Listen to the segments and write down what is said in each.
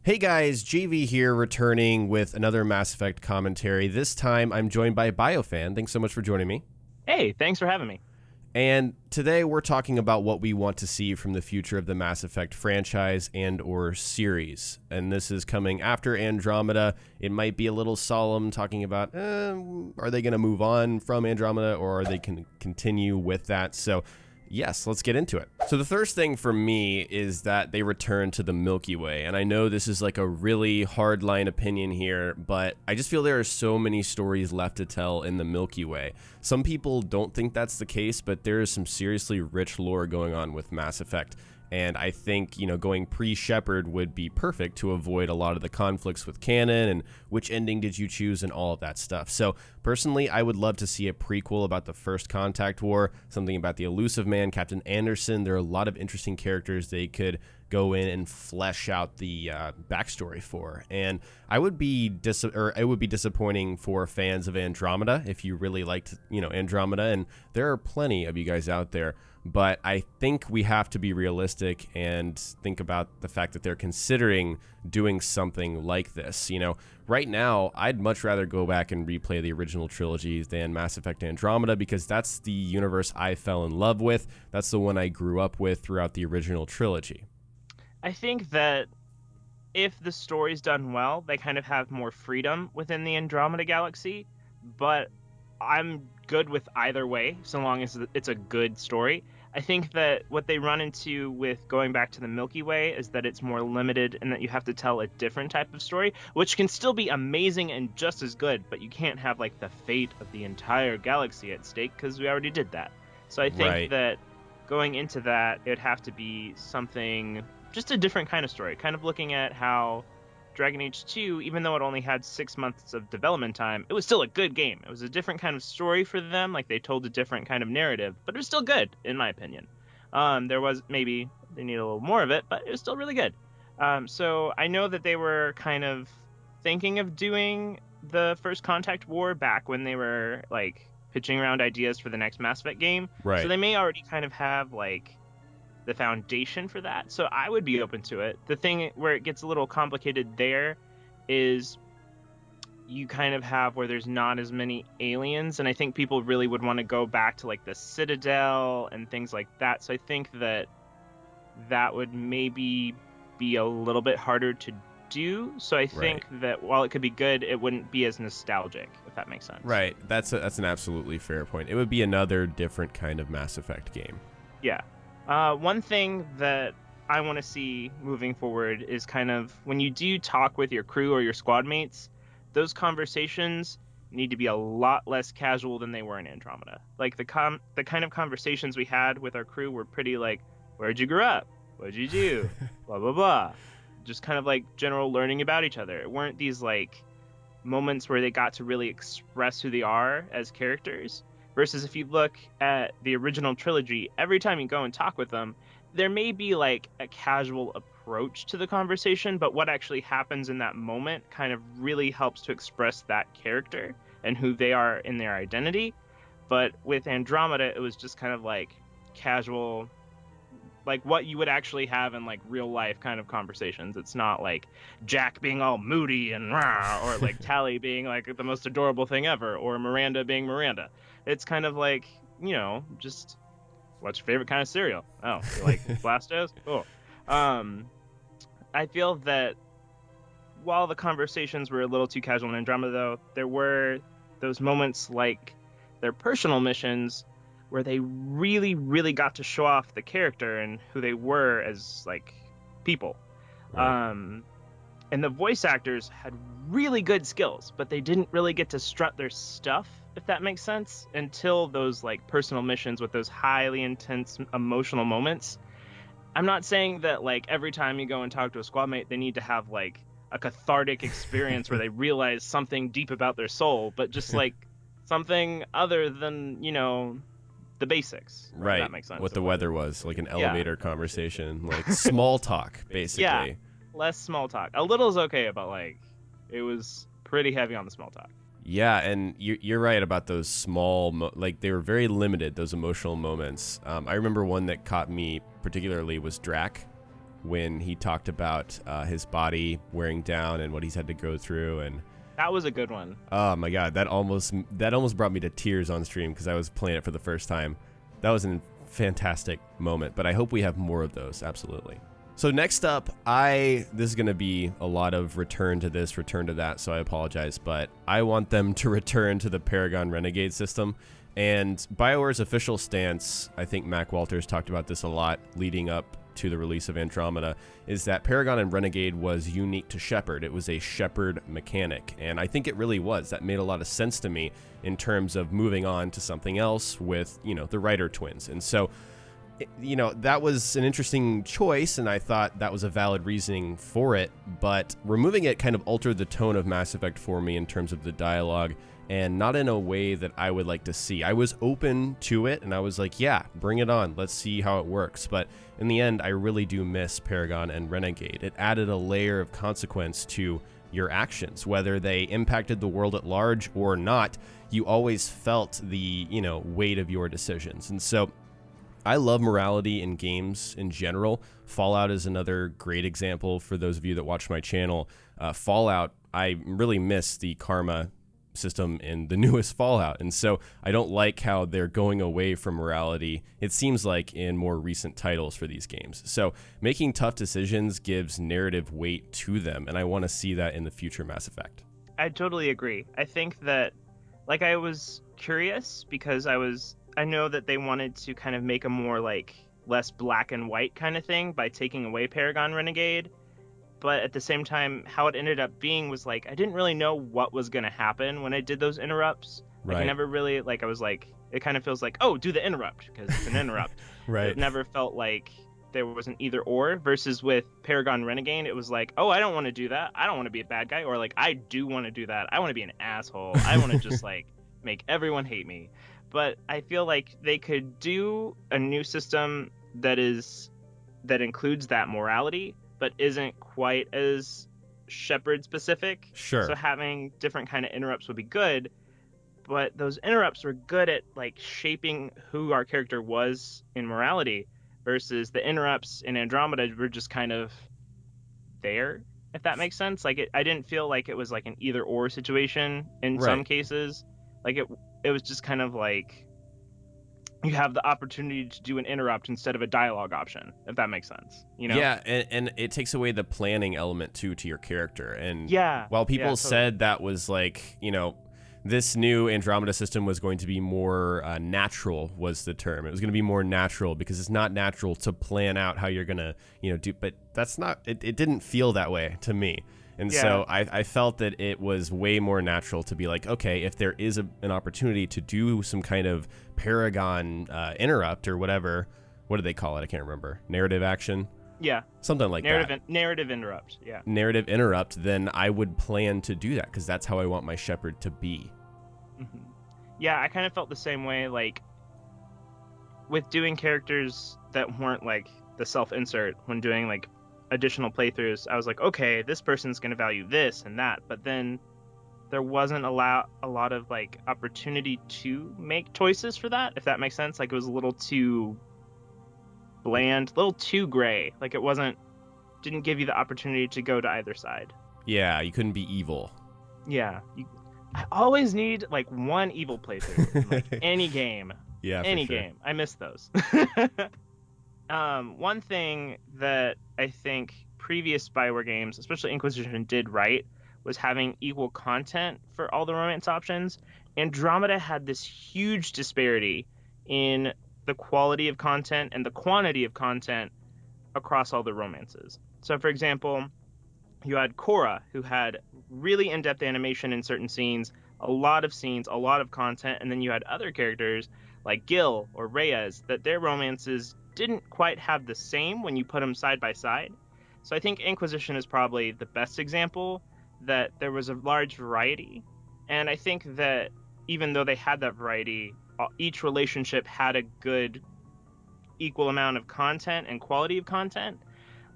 Hey guys, JV here, returning with another Mass Effect commentary. This time I'm joined by BioFan. Thanks so much for joining me. Hey, thanks for having me. And today we're talking about what we want to see from the future of the Mass Effect franchise and or series. And this is coming after Andromeda. It might be a little solemn talking about, are they going to move on from Andromeda or are they going to continue with that? So yes, let's get into it. So the first thing for me is that they return to the Milky Way. And I know this is like a really hardline opinion here, but I just feel there are so many stories left to tell in the Milky Way. Some people don't think that's the case, but there is some seriously rich lore going on with Mass Effect. And I think, going pre-Shepard would be perfect to avoid a lot of the conflicts with canon and which ending did you choose and all of that stuff. So personally, I would love to see a prequel about the First Contact War, something about the Elusive Man, Captain Anderson. There are a lot of interesting characters they could go in and flesh out the backstory for. And I would be it would be disappointing for fans of Andromeda if you really liked, Andromeda, and there are plenty of you guys out there. But I think we have to be realistic and think about the fact that they're considering doing something like this. Right now, I'd much rather go back and replay the original trilogy than Mass Effect Andromeda because that's the universe I fell in love with. That's the one I grew up with throughout the original trilogy. I think that if the story's done well, they kind of have more freedom within the Andromeda galaxy, but I'm good with either way, so long as it's a good story. I think that what they run into with going back to the Milky Way is that it's more limited and that you have to tell a different type of story, which can still be amazing and just as good, but you can't have like the fate of the entire galaxy at stake because we already did that. So I think that going into that, it'd have to be something, just a different kind of story, kind of looking at how Dragon Age 2, even though it only had 6 months of development time, it was still a good game. It was a different kind of story for them, like they told a different kind of narrative, but it was still good, in my opinion. There was maybe they need a little more of it, but it was still really good. So I know that they were kind of thinking of doing the First Contact War back when they were like pitching around ideas for the next Mass Effect game. Right. So they may already kind of have like the foundation for that, so I would be open to it. The thing where it gets a little complicated there is you kind of have where there's not as many aliens, and I think people really would want to go back to like the Citadel and things like that, so I think that would maybe be a little bit harder to do. So I think that while it could be good, it wouldn't be as nostalgic, if that makes sense. Right. That's an absolutely fair point. It would be another different kind of Mass Effect game. Yeah. One thing that I want to see moving forward is kind of when you do talk with your crew or your squad mates, those conversations need to be a lot less casual than they were in Andromeda. Like the kind of conversations we had with our crew were pretty like, where'd you grow up? What'd you do? Blah, blah, blah. Just kind of like general learning about each other. It weren't these like moments where they got to really express who they are as characters. Versus if you look at the original trilogy, every time you go and talk with them, there may be like a casual approach to the conversation, but what actually happens in that moment kind of really helps to express that character and who they are in their identity. But with Andromeda, it was just kind of like casual, like what you would actually have in like real life kind of conversations. It's not like Jack being all moody and rah, or like Tally being like the most adorable thing ever, or Miranda being Miranda. It's kind of like, just what's your favorite kind of cereal? Oh, you like Blastos? Cool. I feel that while the conversations were a little too casual in Andromeda, though, there were those moments like their personal missions where they really, really got to show off the character and who they were as like people. Right. And the voice actors had really good skills, but they didn't really get to strut their stuff, if that makes sense, until those like personal missions with those highly intense emotional moments. I'm not saying that like every time you go and talk to a squad mate, they need to have like a cathartic experience where they realize something deep about their soul, but just like something other than, the basics. Right. That makes sense. What the weather was, like an elevator conversation, like small talk, basically. Yeah, less small talk. A little is okay, but like it was pretty heavy on the small talk. Yeah, and you're right about those small, like they were very limited, those emotional moments. I remember one that caught me particularly was Drac, when he talked about his body wearing down and what he's had to go through. And that was a good one. Oh my god, that almost brought me to tears on stream because I was playing it for the first time. That was a fantastic moment, but I hope we have more of those. Absolutely. So next up, this is going to be a lot of return to this, return to that, so I apologize, but I want them to return to the Paragon Renegade system. And BioWare's official stance, I think Mac Walters talked about this a lot leading up to the release of Andromeda, is that Paragon and Renegade was unique to Shepard. It was a Shepard mechanic, and I think it really was. That made a lot of sense to me in terms of moving on to something else with, the Ryder twins. And so, that was an interesting choice, and I thought that was a valid reasoning for it, but removing it kind of altered the tone of Mass Effect for me in terms of the dialogue, and not in a way that I would like to see. I was open to it, and I was like, yeah, bring it on. Let's see how it works. But in the end, I really do miss Paragon and Renegade. It added a layer of consequence to your actions, whether they impacted the world at large or not. You always felt the, weight of your decisions. And so I love morality in games in general. Fallout is another great example for those of you that watch my channel. Fallout, I really miss the karma system in the newest Fallout, and so I don't like how they're going away from morality, it seems like, in more recent titles for these games. So making tough decisions gives narrative weight to them, and I want to see that in the future Mass Effect. I totally agree. I think that, I was curious because I know that they wanted to kind of make a more less black and white kind of thing by taking away Paragon Renegade. But at the same time, how it ended up being was I didn't really know what was going to happen when I did those interrupts. Right. I never really, I was it kind of feels oh, do the interrupt because it's an interrupt. Right. It never felt like there was an either or, versus with Paragon Renegade, it was oh, I don't want to do that. I don't want to be a bad guy. Or I do want to do that. I want to be an asshole. I want to just make everyone hate me. But I feel like they could do a new system that includes that morality, but isn't quite as Shepard specific. Sure. So having different kind of interrupts would be good, but those interrupts were good at shaping who our character was in morality, versus the interrupts in Andromeda were just kind of there, if that makes sense. I didn't feel like it was an either or situation in some cases. It was just kind of you have the opportunity to do an interrupt instead of a dialogue option, if that makes sense. Yeah, and it takes away the planning element too to your character. And while people totally said that was this new Andromeda system was going to be more natural, was the term. It was going to be more natural because it's not natural to plan out how you're going to do, but that's not, it didn't feel that way to me. And so I felt that it was way more natural to be okay, if there is an opportunity to do some kind of Paragon interrupt or whatever, what do they call it? I can't remember. Narrative action? Yeah. Something like that. Narrative interrupt, yeah. Narrative interrupt, then I would plan to do that because that's how I want my Shepard to be. Mm-hmm. Yeah, I kind of felt the same way, with doing characters that weren't the self-insert when doing additional playthroughs. I was okay, this person's going to value this and that, but then there wasn't a lot of opportunity to make choices for that, if that makes sense. It was a little too bland, a little too gray. It didn't give you the opportunity to go to either side. Yeah, you couldn't be evil. Yeah, I always need one evil playthrough in any game. Yeah, any sure. game. I miss those. One thing that I think previous BioWare games, especially Inquisition, did right was having equal content for all the romance options. Andromeda had this huge disparity in the quality of content and the quantity of content across all the romances. So, for example, you had Cora, who had really in-depth animation in certain scenes, a lot of scenes, a lot of content, and then you had other characters like Gil or Reyes that their romances didn't quite have the same when you put them side by side. So I think Inquisition is probably the best example that there was a large variety. And I think that even though they had that variety, each relationship had a good equal amount of content and quality of content.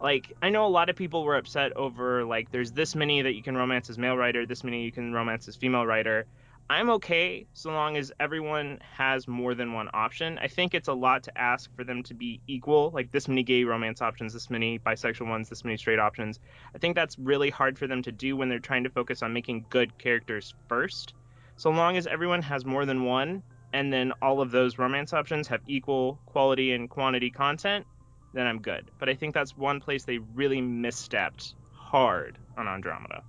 I know a lot of people were upset over there's this many that you can romance as male writer, this many you can romance as female writer. I'm okay so long as everyone has more than one option. I think it's a lot to ask for them to be equal, like this many gay romance options, this many bisexual ones, this many straight options. I think that's really hard for them to do when they're trying to focus on making good characters first. So long as everyone has more than one, and then all of those romance options have equal quality and quantity content, then I'm good. But I think that's one place they really misstepped hard on Andromeda.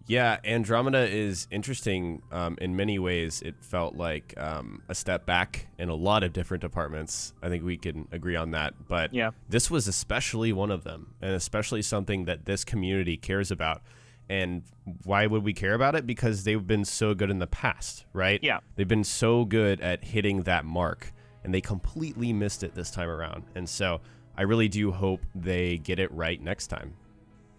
Yeah, Andromeda is interesting in many ways. It felt like a step back in a lot of different departments. I think we can agree on that. But yeah, this was especially one of them, and especially something that this community cares about. And why would we care about it? Because they've been so good in the past, right? Yeah. They've been so good at hitting that mark, and they completely missed it this time around. And so I really do hope they get it right next time.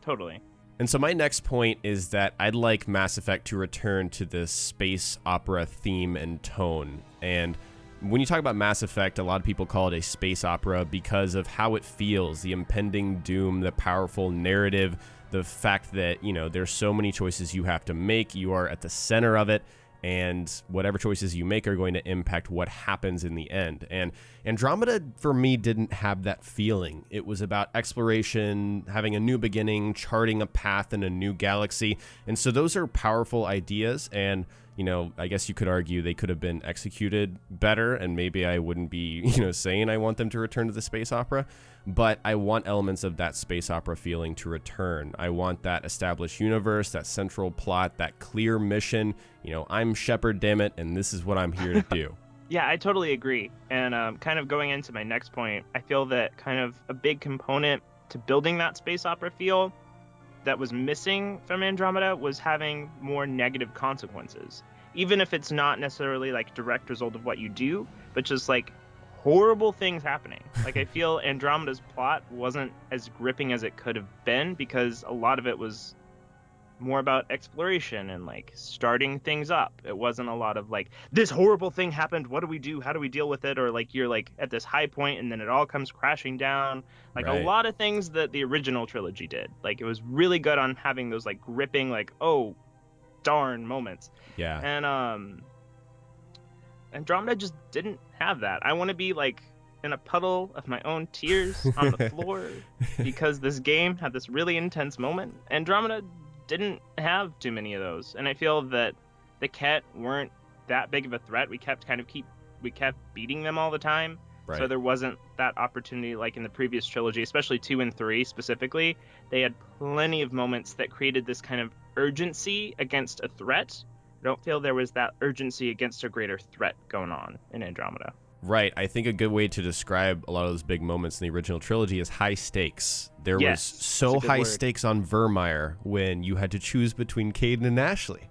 Totally. And so my next point is that I'd like Mass Effect to return to the space opera theme and tone. And when you talk about Mass Effect, a lot of people call it a space opera because of how it feels, the impending doom, the powerful narrative, the fact that, you know, there's so many choices you have to make. You are at the center of it, and whatever choices you make are going to impact what happens in the end. And Andromeda, for me, didn't have that feeling. It was about exploration, having a new beginning, charting a path in a new galaxy. And so those are powerful ideas, and, you know, I guess you could argue they could have been executed better, and maybe I wouldn't be, you know, saying I want them to return to the space opera, but I want elements of that space opera feeling to return. I want that established universe, that central plot, that clear mission. You know, I'm Shepard, damn it, and this is what I'm here to do. Yeah, I totally agree. And kind of going into my next point, I feel that kind of a big component to building that space opera feel that was missing from Andromeda was having more negative consequences. Even if it's not necessarily like direct result of what you do, but just like horrible things happening. Like I feel Andromeda's plot wasn't as gripping as it could have been because a lot of it was more about exploration and like starting things up. It wasn't a lot of like, this horrible thing happened, what do we do, how do we deal with it, or like you're like at this high point and then it all comes crashing down, like Right. a lot of things that the original trilogy did. Like it was really good on having those like gripping, like, oh darn moments. Yeah. And Andromeda just didn't have that. I want to be like in a puddle of my own tears on the floor because this game had this really intense moment. Andromeda didn't have too many of those, and I feel that the Ket weren't that big of a threat. We kept beating them all the time, Right. so there wasn't that opportunity like in the previous trilogy, especially 2 and 3 specifically. They had plenty of moments that created this kind of urgency against a threat. I don't feel there was that urgency against a greater threat going on in Andromeda. Right. I think a good way to describe a lot of those big moments in the original trilogy is high stakes. There was Yes, so that's a good high word. stakes on Vermeer when you had to choose between Caden and Ashley.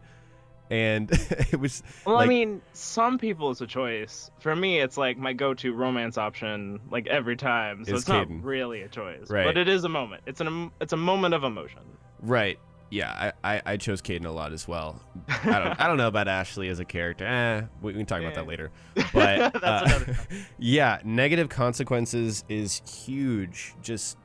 And it was Well, like, I mean, some people it's a choice. For me, it's like my go-to romance option, like every time. So Is it's not Caden. really a choice, Right. but it is a moment. It's a moment of emotion. right. Yeah, I chose Caden a lot as well. I don't know about Ashley as a character. We can talk about that later. But That's another. yeah, negative consequences is huge. Just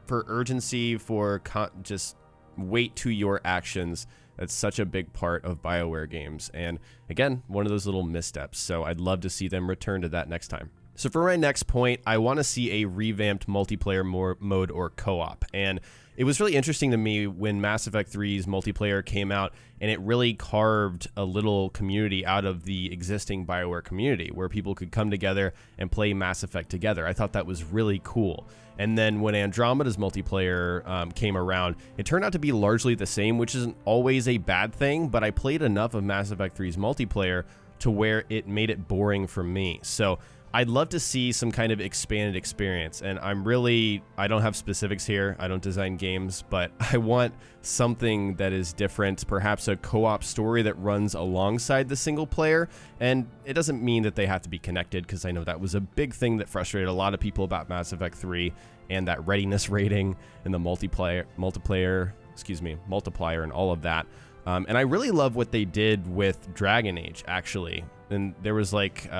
for urgency, for just weight to your actions. That's such a big part of BioWare games. And again, one of those little missteps. So I'd love to see them return to that next time. So for my next point, I want to see a revamped multiplayer mode or co-op. And it was really interesting to me when Mass Effect 3's multiplayer came out, and it really carved a little community out of the existing BioWare community where people could come together and play Mass Effect together. I thought that was really cool. And then when Andromeda's multiplayer came around, it turned out to be largely the same, which isn't always a bad thing, but I played enough of Mass Effect 3's multiplayer to where it made it boring for me. So I'd love to see some kind of expanded experience, and I don't have specifics here, I don't design games, but I want something that is different, perhaps a co-op story that runs alongside the single player, and it doesn't mean that they have to be connected, because I know that was a big thing that frustrated a lot of people about Mass Effect 3, and that readiness rating, and the multiplier, and all of that. And I really love what they did with Dragon Age, actually, and there was like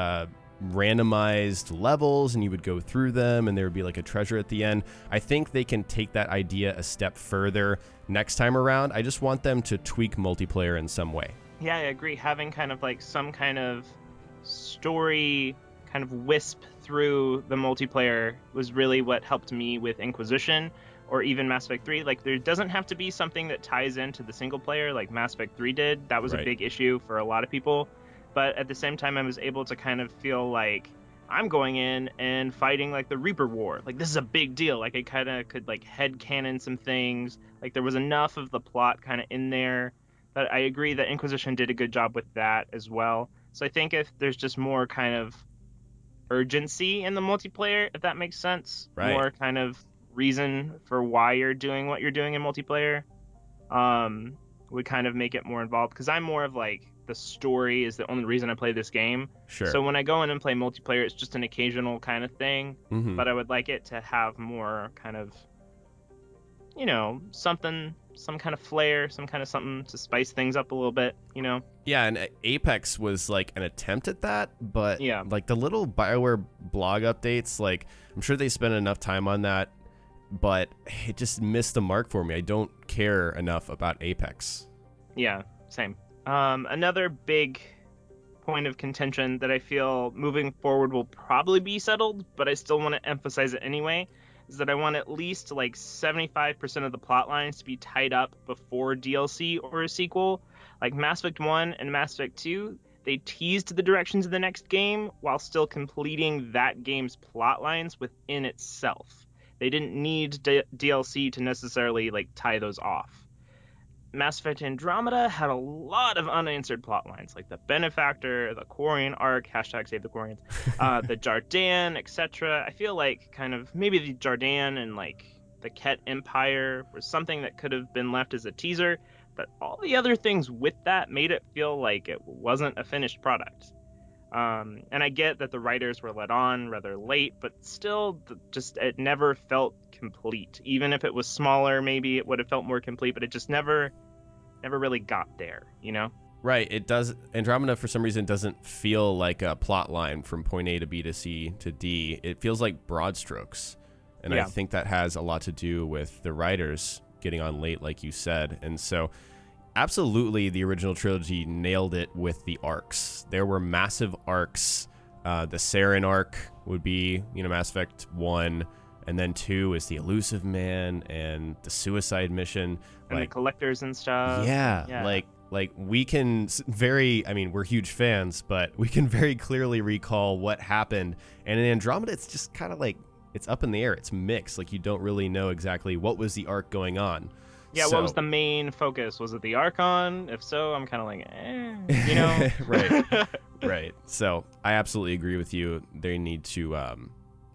randomized levels and you would go through them and there would be like a treasure at the end. I think they can take that idea a step further next time around. I just want them to tweak multiplayer in some way. Yeah, I agree. Having kind of like some kind of story kind of wisp through the multiplayer was really what helped me with Inquisition or even Mass Effect 3. Like, there doesn't have to be something that ties into the single player like Mass Effect 3 did. That was a Right. big issue for a lot of people. But at the same time, I was able to kind of feel like I'm going in and fighting like the Reaper War. Like, this is a big deal. Like, I kind of could like headcanon some things. Like, there was enough of the plot kind of in there. But I agree that Inquisition did a good job with that as well. So I think if there's just more kind of urgency in the multiplayer, if that makes sense, Right. more kind of reason for why you're doing what you're doing in multiplayer, would kind of make it more involved. Because I'm more of like the story is the only reason I play this game. Sure. So when I go in and play multiplayer, it's just an occasional kind of thing. Mm-hmm. But I would like it to have more kind of, something, some kind of flair, some kind of something to spice things up a little bit, Yeah, and Apex was like an attempt at that, but Yeah. like the little BioWare blog updates, like I'm sure they spent enough time on that, but it just missed the mark for me. I don't care enough about Apex. Yeah, same. Another big point of contention that I feel moving forward will probably be settled, but I still want to emphasize it anyway, is that I want at least like 75% of the plot lines to be tied up before DLC or a sequel. Like Mass Effect 1 and Mass Effect 2, they teased the directions of the next game while still completing that game's plot lines within itself. They didn't need DLC to necessarily like tie those off. Mass Effect Andromeda had a lot of unanswered plot lines, like the Benefactor, the Quarian arc, hashtag save the Quarians, the Jardan, etc. I feel like kind of maybe the Jardan and like the Ket Empire was something that could have been left as a teaser, but all the other things with that made it feel like it wasn't a finished product. And I get that the writers were let on rather late, but still, just it never felt complete. Even if it was smaller, maybe it would have felt more complete, but it just never really got there. Right, it does. Andromeda for some reason doesn't feel like a plot line from point A to B to C to D. It feels like broad strokes, and I Yeah. think that has a lot to do with the writers getting on late, like you said. And so absolutely, the original trilogy nailed it with the arcs. There were massive arcs. The Saren arc would be, Mass Effect 1, and then 2 is the Elusive Man and the Suicide Mission. And the collectors and stuff. Yeah, like we can we're huge fans, but we can very clearly recall what happened. And in Andromeda, it's just kind of like, it's up in the air. It's mixed. Like, you don't really know exactly what was the arc going on. Yeah, So, what was the main focus? Was it the Archon? If so, I'm kind of like, Right. Right. So I absolutely agree with you. They need to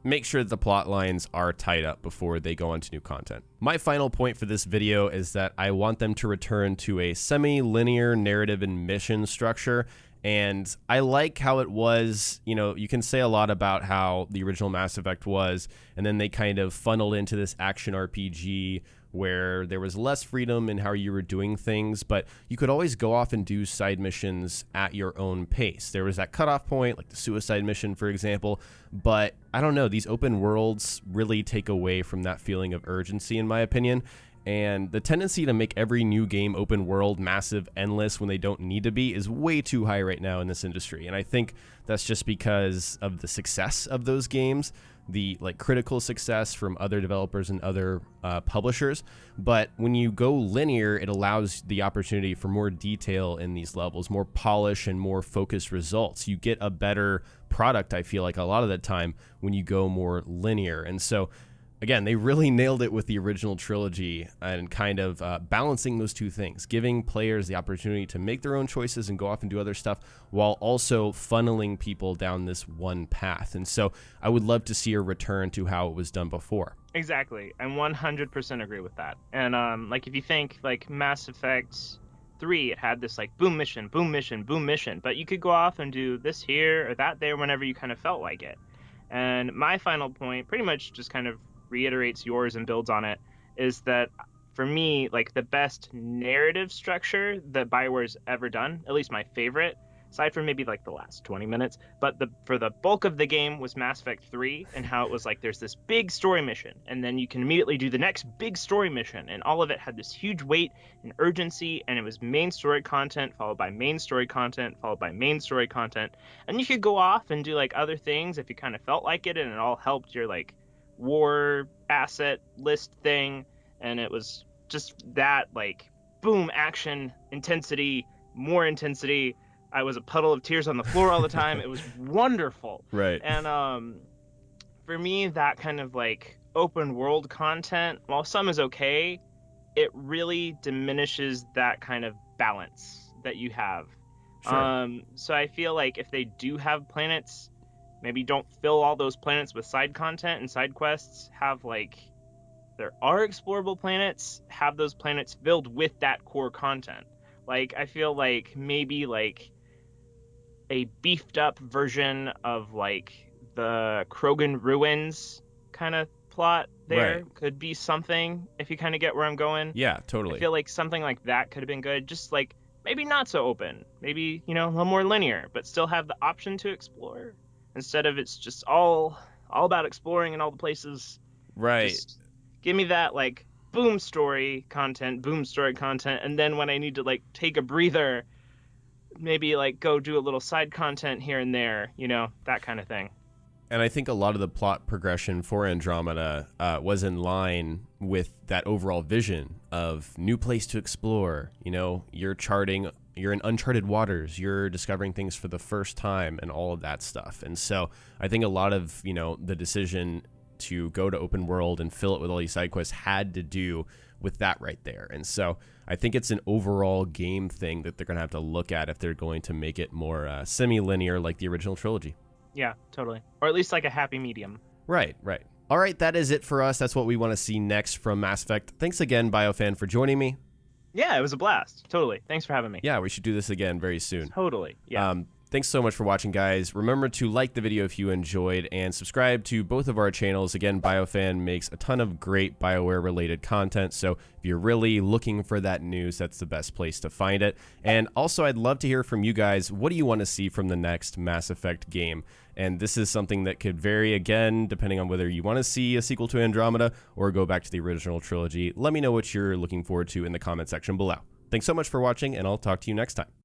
make sure that the plot lines are tied up before they go on to new content. My final point for this video is that I want them to return to a semi-linear narrative and mission structure. And I like how it was. You can say a lot about how the original Mass Effect was, and then they kind of funneled into this action RPG where there was less freedom in how you were doing things, but you could always go off and do side missions at your own pace. There was that cutoff point, like the suicide mission, for example, but I don't know, these open worlds really take away from that feeling of urgency, in my opinion. And the tendency to make every new game open world, massive, endless when they don't need to be is way too high right now in this industry. And I think that's just because of the success of those games, the critical success from other developers and other publishers. But when you go linear, it allows the opportunity for more detail in these levels, more polish and more focused results. You get a better product, I feel like, a lot of the time when you go more linear. And so again, they really nailed it with the original trilogy and kind of balancing those two things, giving players the opportunity to make their own choices and go off and do other stuff while also funneling people down this one path. And so I would love to see a return to how it was done before. Exactly. I 100% agree with that. And if you think like Mass Effect 3, it had this like boom mission, boom mission, boom mission, but you could go off and do this here or that there whenever you kind of felt like it. And my final point pretty much just kind of reiterates yours and builds on it, is that for me, like, the best narrative structure that BioWare's ever done, at least my favorite, aside from maybe like the last 20 minutes. But for the bulk of the game was Mass Effect 3, and how it was like there's this big story mission, and then you can immediately do the next big story mission, and all of it had this huge weight and urgency, and it was main story content followed by main story content followed by main story content. And you could go off and do like other things if you kind of felt like it, and it all helped your like war asset list thing. And it was just that like boom, action, intensity, more intensity. I was a puddle of tears on the floor all the time. It was wonderful. Right. And for me, that kind of like open world content, while some is okay, it really diminishes that kind of balance that you have. Sure. So I feel like if they do have planets, maybe don't fill all those planets with side content and side quests. Have like, there are explorable planets, have those planets filled with that core content. Like, I feel like maybe like a beefed up version of like the Krogan ruins kind of plot there Right. could be something, if you kind of get where I'm going. Yeah, totally. I feel like something like that could have been good. Just like maybe not so open, maybe, you know, a little more linear, but still have the option to explore instead of it's just all about exploring in all the places. Right. Just give me that like boom story content, and then when I need to like take a breather, maybe like go do a little side content here and there, you know, that kind of thing. And I think a lot of the plot progression for Andromeda was in line with that overall vision of new place to explore. You know, you're in uncharted waters, you're discovering things for the first time and all of that stuff. And so I think a lot of, you know, the decision to go to open world and fill it with all these side quests had to do with that right there. And so I think it's an overall game thing that they're going to have to look at if they're going to make it more semi-linear like the original trilogy. Yeah, totally. Or at least like a happy medium. Right. All right, that is it for us. That's what we want to see next from Mass Effect. Thanks again, BioFan, for joining me. Yeah, it was a blast. Totally. Thanks for having me. Yeah, we should do this again very soon. Totally. Yeah. Thanks so much for watching, guys. Remember to like the video if you enjoyed and subscribe to both of our channels. Again, BioFan makes a ton of great BioWare-related content, so if you're really looking for that news, that's the best place to find it. And also, I'd love to hear from you guys. What do you want to see from the next Mass Effect game? And this is something that could vary, again, depending on whether you want to see a sequel to Andromeda or go back to the original trilogy. Let me know what you're looking forward to in the comment section below. Thanks so much for watching, and I'll talk to you next time.